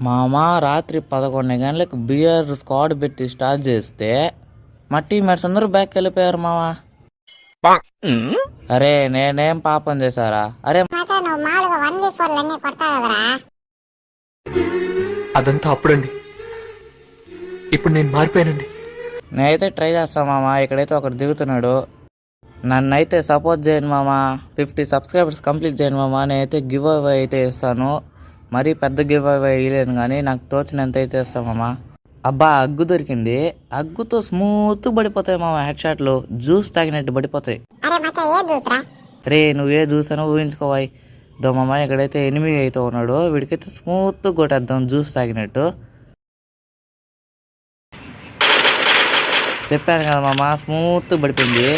మామ రాత్రి 11 గంటలకు బియర్ స్క్వాడ్ పెట్టి స్టార్ట్ చేస్తే మా టీమేట్స్ అందరూ బ్యాక్ వెళ్ళిపోయారు మామ. అరే నేనేం పాపం చేశారా? అరే అదంతా అప్పుడండి, ఇప్పుడు నేను మారిపోయానండి. నేనైతే ట్రై చేస్తాను మామ. ఇక్కడైతే ఒకరు దిగుతున్నాడు, నన్నైతే సపోర్ట్ చేయండి మామ. 50 సబ్స్క్రైబర్స్ కంప్లీట్ చేయండి మామ. నేనైతే గివ్ అవే అయితే ఇస్తాను. మరీ పెద్ద గివ్ అవే ఇవ్వలేను కానీ నాకు తోచినంత అయితే ఇస్తాను మామ. అబ్బా అగ్గు దొరికింది. అగ్గుతో స్మూత్ పడిపోతాయి మామ హెడ్ షాట్లు, జ్యూస్ తాగినట్టు పడిపోతాయి. రే నువ్వే జ్యూస్ అని ఊహించుకోవాయి. దో మామ ఇక్కడైతే ఎనిమిది అయితే ఉన్నాడు, వీడికైతే స్మూత్ కొట్టేద్దాం జ్యూస్ తాగినట్టు. చెప్పాను కదా మామ, స్మూత్ పడిపోయింది.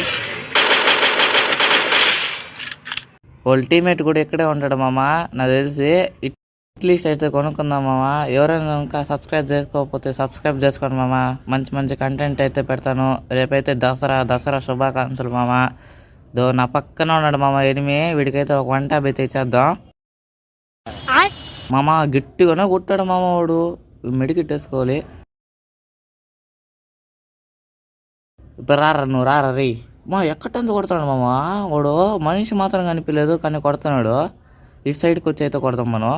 వాళ్ళ టీమేట్ కూడా ఇక్కడే ఉంటాడు మామ నాకు తెలిసి. అట్లీస్ట్ అయితే కొనుక్కుందాం మామ. ఎవరైనా ఇంకా సబ్స్క్రైబ్ చేసుకోకపోతే సబ్స్క్రైబ్ చేసుకోండి మామ. మంచి మంచి కంటెంట్ అయితే పెడతాను. రేపైతే దసరా శుభాకాంక్షలు మామ. దో నా పక్కన ఉన్నాడు మామ ఎనిమి, వీడికైతే ఒక 1 టాబ్ అయితే ఇచ్చేద్దాం మామ. గట్టిగానే కొట్టాడు మామ వాడు, మెడికిట్ వేసుకోవాలి. ఇప్పుడు రారా నువ్వు రారా రీ మా. ఎక్కడంత కొడుతున్నాడు మామ వాడు, మనిషి మాత్రం కనిపించలేదు కానీ కొడుతున్నాడు. ఇటు సైడ్కి వచ్చి అయితే కొడతాం మనం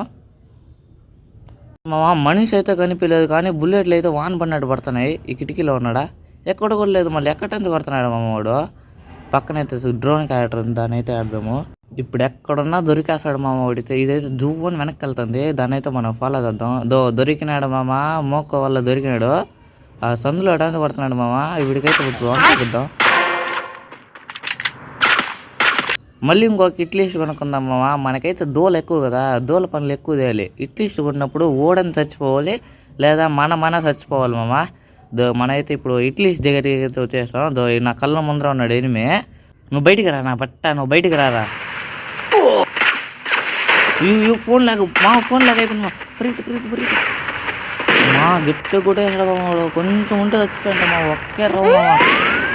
మామ. మనిషి అయితే కనిపించలేదు కానీ బుల్లెట్లు అయితే వాన్ పడినట్టు పడుతున్నాయి. ఈ కిటికీలో ఉన్నాడా? ఎక్కడ కూడా లేదు, మళ్ళీ ఎక్కడంత కొడుతున్నాడు మామ వాడు. పక్కనైతే డ్రోన్ క్యారెక్టర్ ఉంది, దాని అయితే ఆడదాము. ఇప్పుడు ఎక్కడున్నా దొరికేస్తాడు మామ వాడితే. ఇదైతే జువ్వని వెనక్కి వెళ్తుంది, దాని అయితే మనం ఫాలో చేద్దాం. దొరికినాడు మామ, మోక్క వల్ల దొరికినాడు. ఆ సందులో ఎడానికి పడుతున్నాడు మామ. వీడికైతే చూద్దాం. మళ్ళీ ఇంకొక ఇట్లీస్ట్ కొనుక్కుందాం మామ. మనకైతే దోలు ఎక్కువ కదా, దోల పనులు ఎక్కువ చేయాలి. ఇట్లీస్ట్ కొన్నప్పుడు ఓడని చచ్చిపోవాలి లేదా మన చచ్చిపోవాలి మామ. మనైతే ఇప్పుడు ఇట్లీస్ట్ దగ్గరికి అయితే వచ్చేస్తాం. నా కళ్ళ ముందర ఉన్నాడు ఎనిమి. నువ్వు బయటికి రా నా బట్ట, నువ్వు బయటికి రారా. ఫోన్ లాగా మా, ఫోన్ లాగా అయిపోయింది మా. ప్రీతి మా గిట్టు కూడా వాడు కొంచెం ఉంటే చచ్చిపోయింది మా. ఒకే రావు మామ.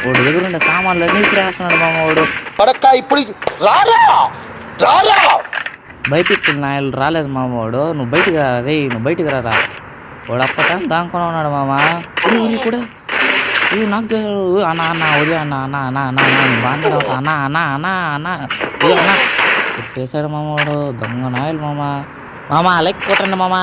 వాడు దగ్గర ఉండే సామాన్లు అన్నీ చేస్తున్నాడు మామ వాడు. భయపించింది నాయలు రాలేదు మామ వాడు. నువ్వు బయటికి రా రే, నువ్వు బయటికి రారా. వాడు అప్పటం దానికొని ఉన్నాడు మామ. కూడా నాకు అన్న ఉదయం అన్న చెప్పేశాడు మామ వాడు. దొంగ నాయలు మామ. లైక్ కొట్టండి మామ.